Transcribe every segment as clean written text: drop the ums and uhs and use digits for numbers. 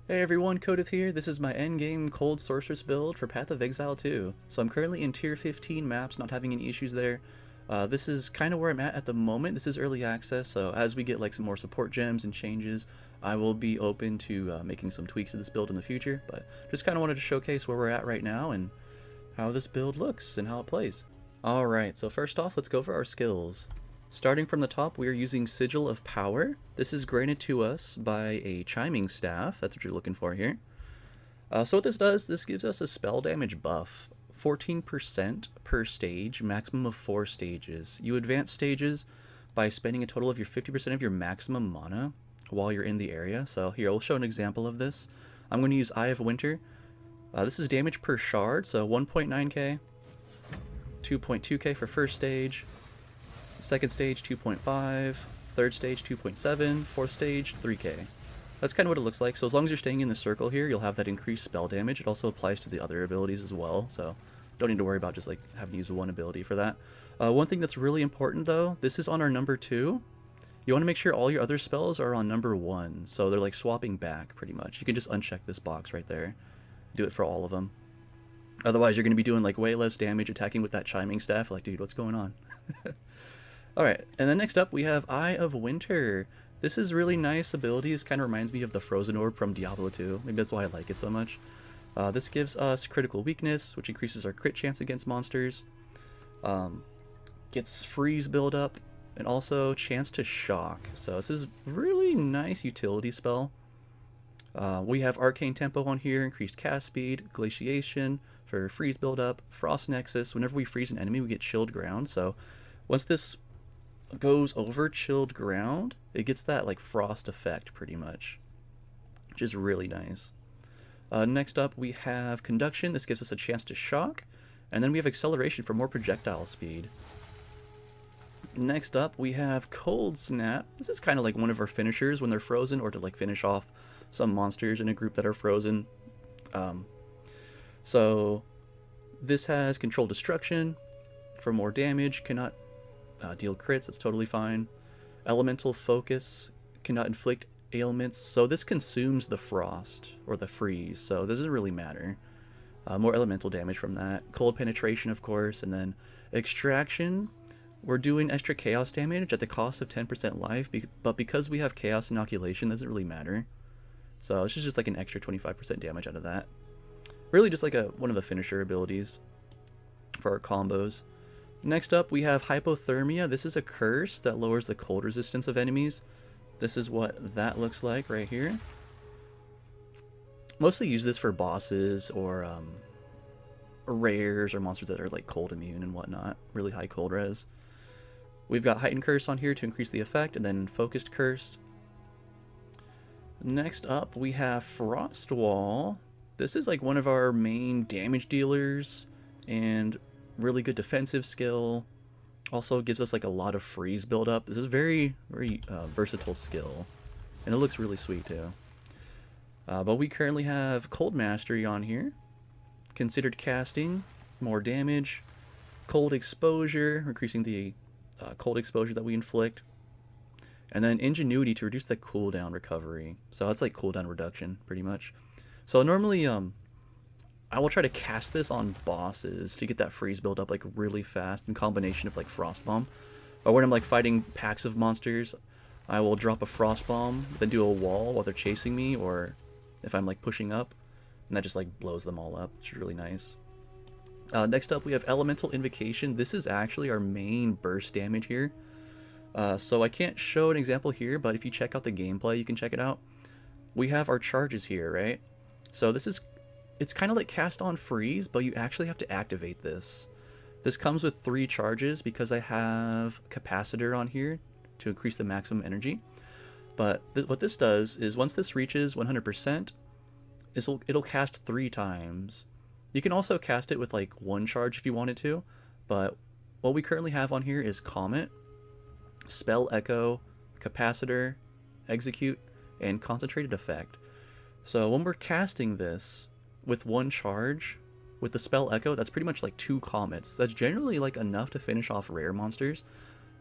Hey everyone, Kodith here. This is my endgame cold Sorceress build for Path of Exile 2. So I'm currently in tier 15 maps, not having any issues there. This is kind of where I'm at the moment. This is early access, so as we get like some more support gems and changes, I will be open to making some tweaks to this build in the future. But just kind of wanted to showcase where we're at right now and how this build looks and how it plays. Alright, so first off, let's go over our skills. Starting from the top, we are using Sigil of Power. This is granted to us by a Chiming Staff. That's what you're looking for here. So what this does, this gives us a spell damage buff. 14% per stage, maximum of 4 stages. You advance stages by spending a total of your 50% of your maximum mana while you're in the area. So here, I'll show an example of this. I'm going to use Eye of Winter. This is damage per shard, so 1.9k, 2.2k for first stage, second stage 2.5, third stage 2.7, fourth stage 3k. That's kind of what it looks like. So as long as you're staying in the circle here, you'll have that increased spell damage. It also applies to the other abilities as well, so don't need to worry about just like having to use one ability for that. One thing that's really important though, this is on our number 2. You want to make sure all your other spells are on number 1, so they're like swapping back pretty much. You can just uncheck this box right there. Do it for all of them. Otherwise you're going to be doing like way less damage attacking with that Chiming Staff. Like, dude, what's going on? Alright, and then next up we have Eye of Winter. This is really nice ability. This kind of reminds me of the Frozen Orb from Diablo 2. Maybe that's why I like it so much. This gives us critical weakness, which increases our crit chance against monsters. Gets freeze buildup, and also chance to shock. So this is really nice utility spell. We have Arcane Tempo on here, increased cast speed, Glaciation for freeze buildup, Frost Nexus. Whenever we freeze an enemy, we get chilled ground. So once this goes over chilled ground, it gets that like frost effect pretty much, which is really nice. Next up we have Conduction. This gives us a chance to shock, and then we have Acceleration for more projectile speed. Next up we have Cold Snap. This is kind of like one of our finishers when they're frozen, or to like finish off some monsters in a group that are frozen. So this has Control Destruction for more damage, cannot deal crits, that's totally fine. Elemental Focus, cannot inflict ailments, so this consumes the frost or the freeze, so this doesn't really matter. More elemental damage from that. Cold Penetration, of course, and then Extraction. We're doing extra chaos damage at the cost of 10% life, but because we have Chaos Inoculation, doesn't really matter. So this is just like an extra 25% damage out of that. Really just like one of the finisher abilities for our combos. Next up we have Hypothermia. This is a curse that lowers the cold resistance of enemies. This is what that looks like right here. Mostly use this for bosses or rares or monsters that are like cold immune and whatnot. Really high cold res. We've got Heightened Curse on here to increase the effect, and then Focused Curse. Next up we have Frost Wall. This is like one of our main damage dealers and really good defensive skill. Also gives us like a lot of freeze buildup. This is very versatile skill, and it looks really sweet too. But we currently have Cold Mastery on here. Considered casting, more damage. Cold Exposure, increasing the cold exposure that we inflict. And then Ingenuity to reduce the cooldown recovery. So that's like cooldown reduction pretty much. So normally I will try to cast this on bosses to get that freeze build up like really fast in combination of like Frost Bomb. Or when I'm like fighting packs of monsters, I will drop a Frost Bomb, then do a wall while they're chasing me, or if I'm like pushing up, and that just like blows them all up, which is really nice. Next up we have Elemental Invocation. This is actually our main burst damage here. So I can't show an example here, but if you check out the gameplay, you can check it out. We have our charges here, right? So it's kind of like cast on freeze, but you actually have to activate this. This comes with 3 charges because I have capacitor on here to increase the maximum energy. But what this does is once this reaches 100%, it'll cast 3 times. You can also cast it with like 1 charge if you wanted to, but what we currently have on here is Comet, Spell Echo, Capacitor, Execute, and Concentrated Effect. So when we're casting this with 1 charge, with the Spell Echo, that's pretty much like 2 comets. That's generally like enough to finish off rare monsters.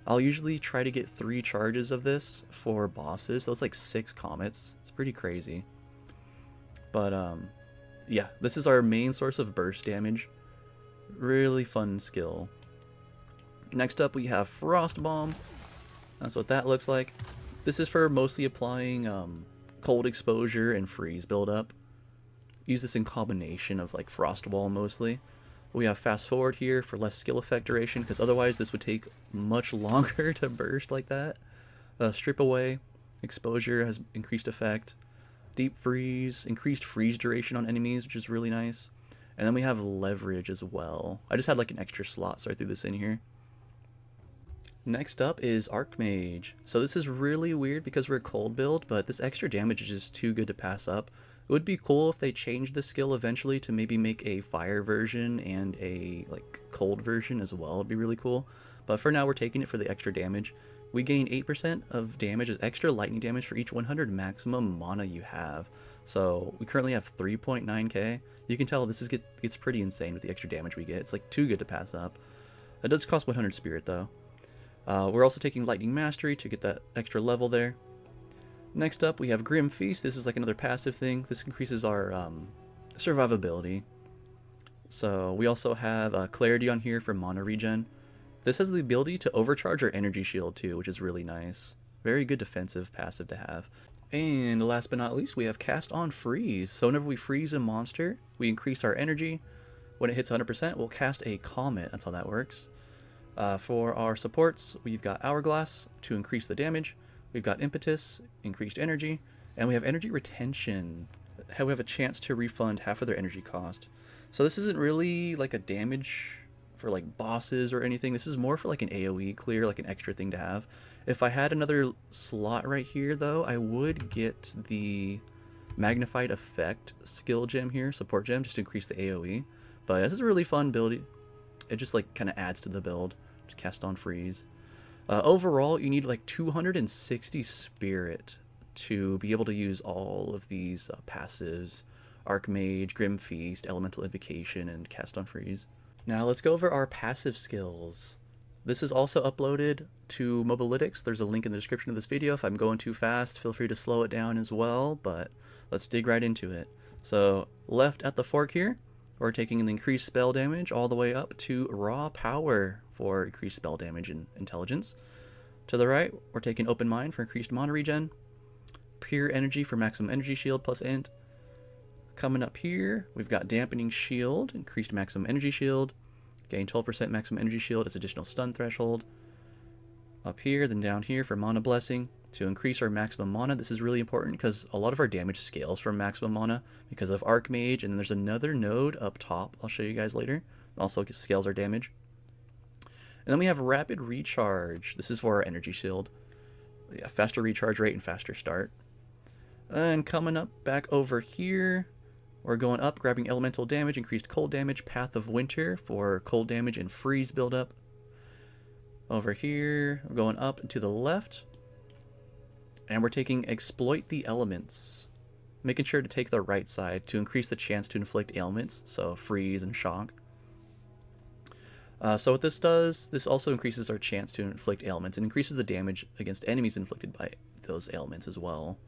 I'll usually try to get 3 charges of this for bosses, so it's like 6 comets. It's pretty crazy. But yeah, this is our main source of burst damage. Really fun skill. Next up we have Frost Bomb. That's what that looks like. This is for mostly applying cold exposure and freeze buildup. Use this in combination of like Frost Wall mostly. We have Fast Forward here for less skill effect duration, because otherwise this would take much longer to burst like that. Strip Away. Exposure has increased effect. Deep Freeze. Increased freeze duration on enemies, which is really nice. And then we have Leverage as well. I just had like an extra slot, so I threw this in here. Next up is Archmage. So this is really weird because we're a cold build, but this extra damage is just too good to pass up. It would be cool if they changed the skill eventually to maybe make a fire version and a like cold version as well. It'd be really cool. But for now we're taking it for the extra damage. We gain 8% of damage as extra lightning damage for each 100 maximum mana you have. So we currently have 3.9k. You can tell this gets pretty insane with the extra damage we get. It's like too good to pass up. It does cost 100 spirit though. We're also taking Lightning Mastery to get that extra level there. Next up, we have Grim Feast. This is like another passive thing. This increases our survivability. So we also have Clarity on here for mana regen. This has the ability to overcharge our energy shield too, which is really nice. Very good defensive passive to have. And last but not least, we have Cast on Freeze. So whenever we freeze a monster, we increase our energy. When it hits 100%, we'll cast a Comet. That's how that works. For our supports, we've got Hourglass to increase the damage. We've got Impetus, increased energy, and we have Energy Retention. We have a chance to refund half of their energy cost. So this isn't really like a damage for like bosses or anything. This is more for like an AoE clear, like an extra thing to have. If I had another slot right here though, I would get the Magnified Effect skill gem here, support gem, just to increase the AoE. But this is a really fun build. It just like kind of adds to the build. Just Cast on Freeze. Overall, you need like 260 spirit to be able to use all of these passives: Archmage, Grim Feast, Elemental Invocation, and Cast on Freeze. Now let's go over our passive skills. This is also uploaded to Mobalytics. There's a link in the description of this video. If I'm going too fast, feel free to slow it down as well, but let's dig right into it. So left at the fork here, we're taking an increased spell damage all the way up to Raw Power for increased spell damage and intelligence. To the right, we're taking Open Mind for increased mana regen. Pure Energy for maximum energy shield plus int. Coming up here, we've got Dampening Shield, increased maximum energy shield. Gain 12% maximum energy shield as additional stun threshold. Up here, then down here for Mana Blessing to increase our maximum mana. This is really important because a lot of our damage scales from maximum mana because of Archmage, and then there's another node up top I'll show you guys later. Also scales our damage. And then we have Rapid Recharge. This is for our energy shield. Yeah, faster recharge rate and faster start. And coming up back over here, we're going up, grabbing elemental damage, increased cold damage, Path of Winter for cold damage and freeze buildup. Over here, we're going up and to the left, and we're taking Exploit the Elements, making sure to take the right side to increase the chance to inflict ailments, so freeze and shock. So what this does, this also increases our chance to inflict ailments and increases the damage against enemies inflicted by those ailments as well.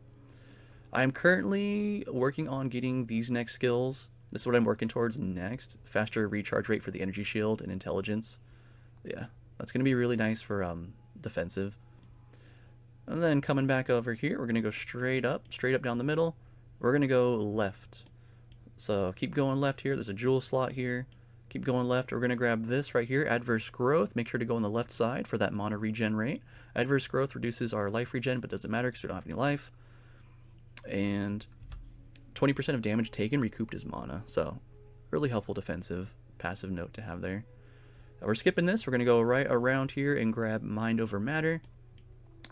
I'm currently working on getting these next skills. This is what I'm working towards next. Faster recharge rate for the energy shield and intelligence. Yeah, that's going to be really nice for defensive. And then coming back over here, we're going to go straight up down the middle. We're going to go left. So keep going left here. There's a jewel slot here. Keep going left. We're going to grab this right here, Adverse Growth. Make sure to go on the left side for that mana regen rate. Adverse Growth reduces our life regen, but doesn't matter because we don't have any life. And 20% of damage taken recouped as mana. So really helpful defensive passive note to have there. We're skipping this. We're going to go right around here and grab Mind Over Matter.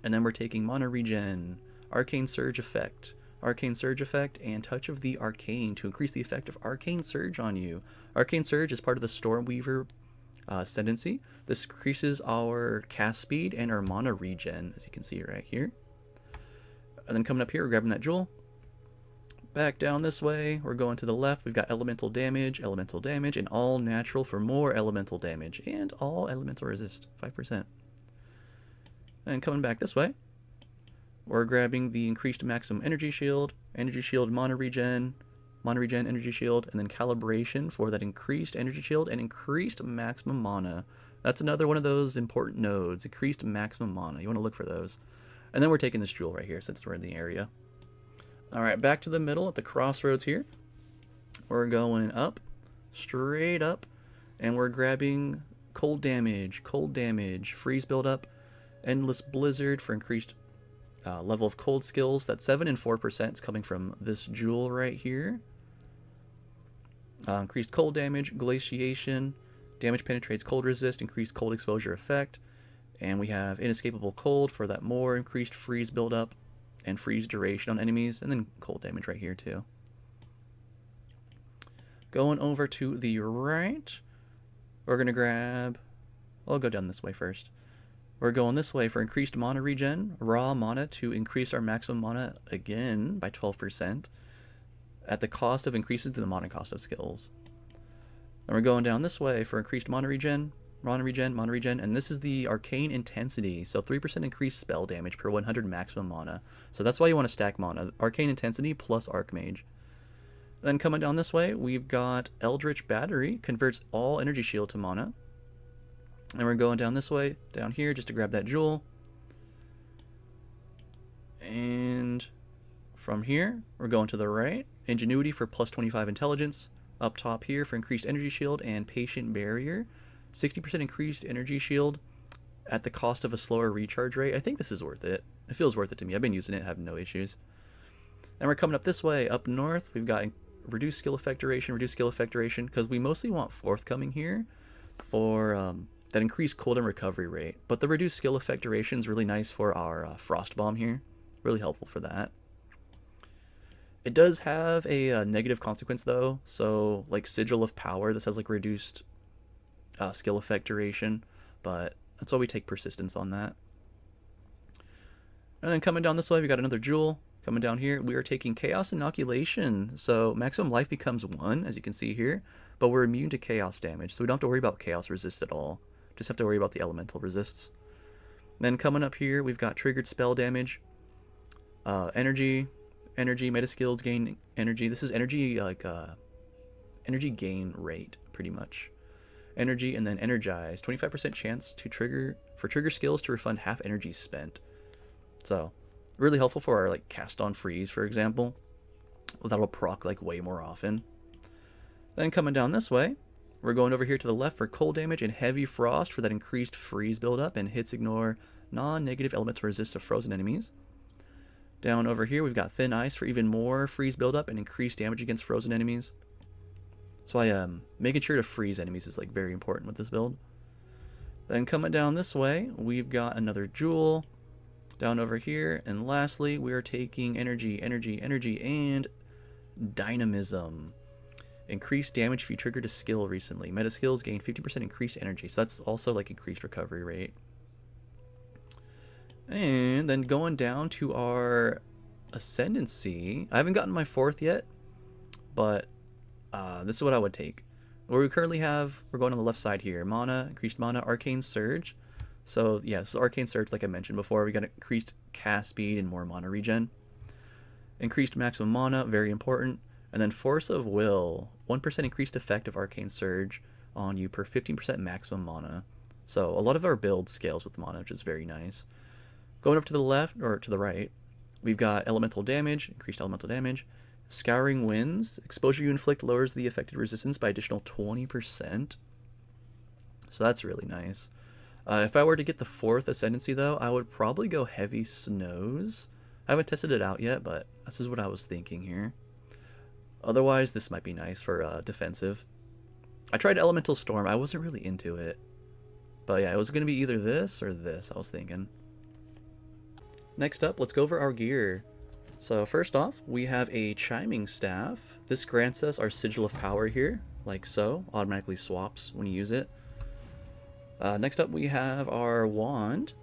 And then we're taking mana regen, Arcane Surge effect, and Touch of the Arcane to increase the effect of Arcane Surge on you. Arcane Surge is part of the Stormweaver Ascendency. This increases our cast speed and our mana regen, as you can see right here. And then coming up here, we're grabbing that jewel. Back down this way, we're going to the left. We've got elemental damage, and all natural for more elemental damage, and all elemental resist, 5%. And coming back this way, we're grabbing the increased maximum energy shield mana regen, mana regen, energy shield, and then calibration for that increased energy shield and increased maximum mana. That's another one of those important nodes, increased maximum mana. You want to look for those. And then we're taking this jewel right here since we're in the area. Alright, back to the middle at the crossroads here. We're going up, straight up, and we're grabbing cold damage, freeze buildup, endless blizzard for increased level of cold skills. That 7 and 4% is coming from this jewel right here. Increased cold damage, glaciation, damage penetrates cold resist, increased cold exposure effect. And we have inescapable cold for that more increased freeze buildup and freeze duration on enemies, and then cold damage right here too. Going over to the right, we're going to grab, I'll go down this way first. We're going this way for increased mana regen, raw mana to increase our maximum mana again by 12% at the cost of increases to the mana cost of skills. Then we're going down this way for increased mana regen, and this is the arcane intensity, so 3% increased spell damage per 100 maximum mana. So that's why you want to stack mana, arcane intensity plus archmage. Then coming down this way, we've got Eldritch Battery, converts all energy shield to mana. And we're going down this way, down here, just to grab that jewel. And from here, we're going to the right. Ingenuity for plus 25 intelligence. Up top here for increased energy shield and patient barrier. 60% increased energy shield at the cost of a slower recharge rate. I think this is worth it. It feels worth it to me. I've been using it, have no issues. And we're coming up this way, up north. We've got reduced skill effect duration, because we mostly want forthcoming here for that increased cooldown recovery rate. But the reduced skill effect duration is really nice for our frost bomb here. Really helpful for that. It does have a negative consequence though. So like Sigil of Power, this has like reduced skill effect duration, but that's why we take persistence on that. And then coming down this way, we got another jewel. Coming down here, we are taking Chaos Inoculation. So maximum life becomes 1, as you can see here, but we're immune to chaos damage, so we don't have to worry about chaos resist at all. Just have to worry about the elemental resists. Then coming up here, we've got triggered spell damage, energy, meta skills gain energy. This is energy like energy gain rate, pretty much. Energy, and then energize, 25% chance to trigger skills to refund half energy spent. So really helpful for our like cast on freeze, for example. That'll proc like way more often. Then coming down this way, we're going over here to the left for cold damage and heavy frost for that increased freeze buildup and hits ignore non-negative elemental resist of frozen enemies. Down over here, we've got thin ice for even more freeze buildup and increased damage against frozen enemies. That's why making sure to freeze enemies is like very important with this build. Then coming down this way, we've got another jewel down over here, and lastly, we are taking energy, and dynamism. Increased damage if you triggered a skill recently. Meta skills gain 50% increased energy, so that's also like increased recovery rate. And then going down to our Ascendency, I haven't gotten my 4th yet, but this is what I would take. What we currently have, we're going on the left side here. Mana, increased mana, Arcane Surge. So yeah, this is Arcane Surge like I mentioned before. We got increased cast speed and more mana regen. Increased maximum mana, very important. And then Force of Will, 1% increased effect of Arcane Surge on you per 15% maximum mana. So a lot of our build scales with mana, which is very nice. Going up to the left, or to the right, we've got Elemental Damage, increased Elemental Damage. Scouring Winds, exposure you inflict lowers the affected resistance by additional 20%. So that's really nice. If I were to get the 4th Ascendancy though, I would probably go Heavy Snows. I haven't tested it out yet, but this is what I was thinking here. Otherwise, this might be nice for defensive. I tried Elemental Storm. I wasn't really into it. But yeah, it was going to be either this or this, I was thinking. Next up, let's go over our gear. So first off, we have a Chiming Staff. This grants us our Sigil of Power here, like so. Automatically swaps when you use it. Next up, we have our Wand.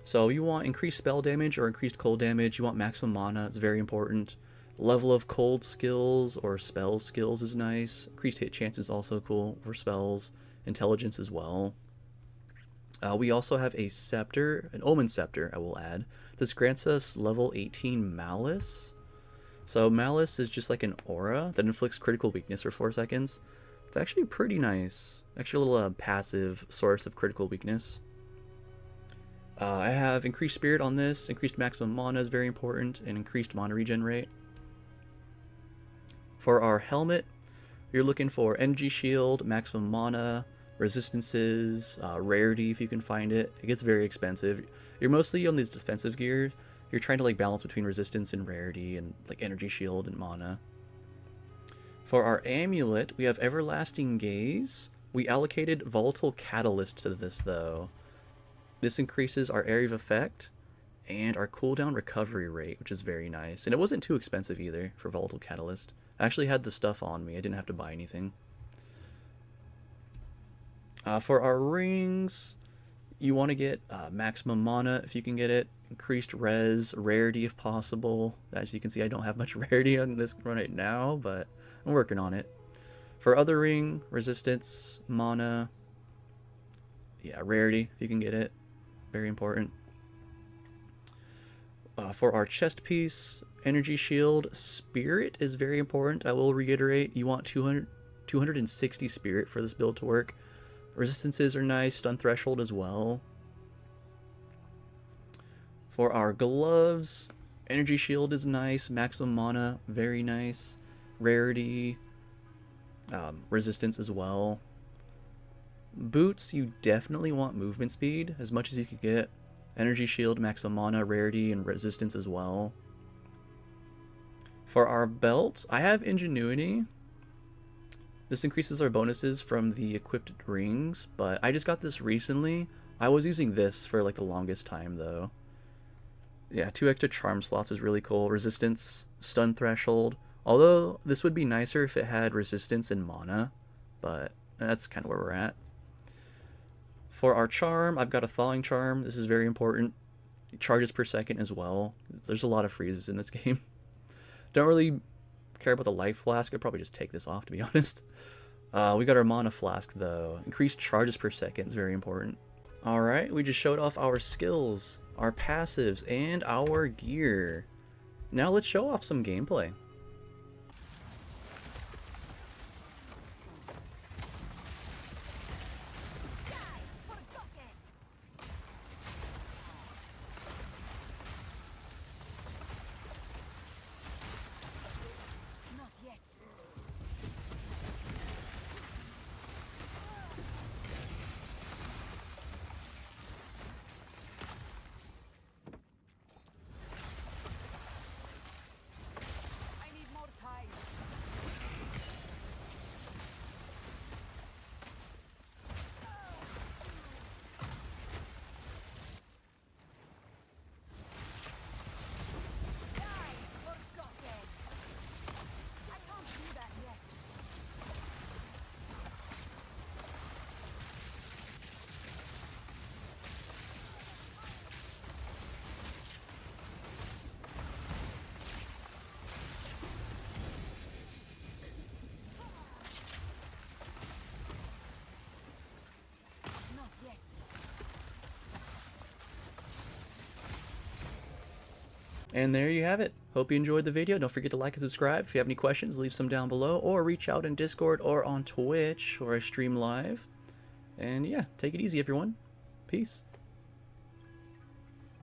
So you want increased spell damage or increased cold damage. You want maximum mana. It's very important. Level of cold skills or spell skills is nice. Increased hit chance is also cool for spells. Intelligence as well. We also have a Scepter, an Omen Scepter, I will add. This grants us level 18 Malice. So Malice is just like an aura that inflicts critical weakness for 4 seconds. It's actually pretty nice. Actually a little passive source of critical weakness. I have increased spirit on this. Increased maximum mana is very important, and increased mana regen rate. For our helmet, you're looking for energy shield, maximum mana, resistances, rarity if you can find it. It gets very expensive. You're mostly on these defensive gear. You're trying to like balance between resistance and rarity and like energy shield and mana. For our amulet, we have Everlasting Gaze. We allocated Volatile Catalyst to this though. This increases our area of effect and our cooldown recovery rate, which is very nice. And it wasn't too expensive either for Volatile Catalyst. I actually had the stuff on me. I didn't have to buy anything. For our rings, you want to get maximum mana if you can get it. Increased res, rarity if possible. As you can see, I don't have much rarity on this right now, but I'm working on it. For other ring, resistance, mana. Yeah, rarity if you can get it. Very important. For our chest piece, energy shield, spirit is very important. I will reiterate, you want 260 spirit for this build to work. Resistances are nice, stun threshold as well. For our gloves, energy shield is nice, maximum mana, very nice. Rarity, resistance as well. Boots, you definitely want movement speed as much as you can get. Energy shield, maximum mana, rarity, and resistance as well. For our belt, I have ingenuity. This increases our bonuses from the equipped rings, but I just got this recently. I was using this for like the longest time though. Yeah, 2 extra charm slots is really cool. Resistance, stun threshold. Although this would be nicer if it had resistance and mana, but that's kind of where we're at. For our charm, I've got a thawing charm. This is very important. It charges per second as well. There's a lot of freezes in this game. Don't really care about the life flask. I'd probably just take this off, to be honest. We got our mana flask though. Increased charges per second is very important. Alright, we just showed off our skills, our passives, and our gear. Now let's show off some gameplay. And there you have it. Hope you enjoyed the video. Don't forget to like and subscribe. If you have any questions, leave some down below, or reach out in Discord or on Twitch, where I stream live. And yeah, take it easy, everyone. Peace.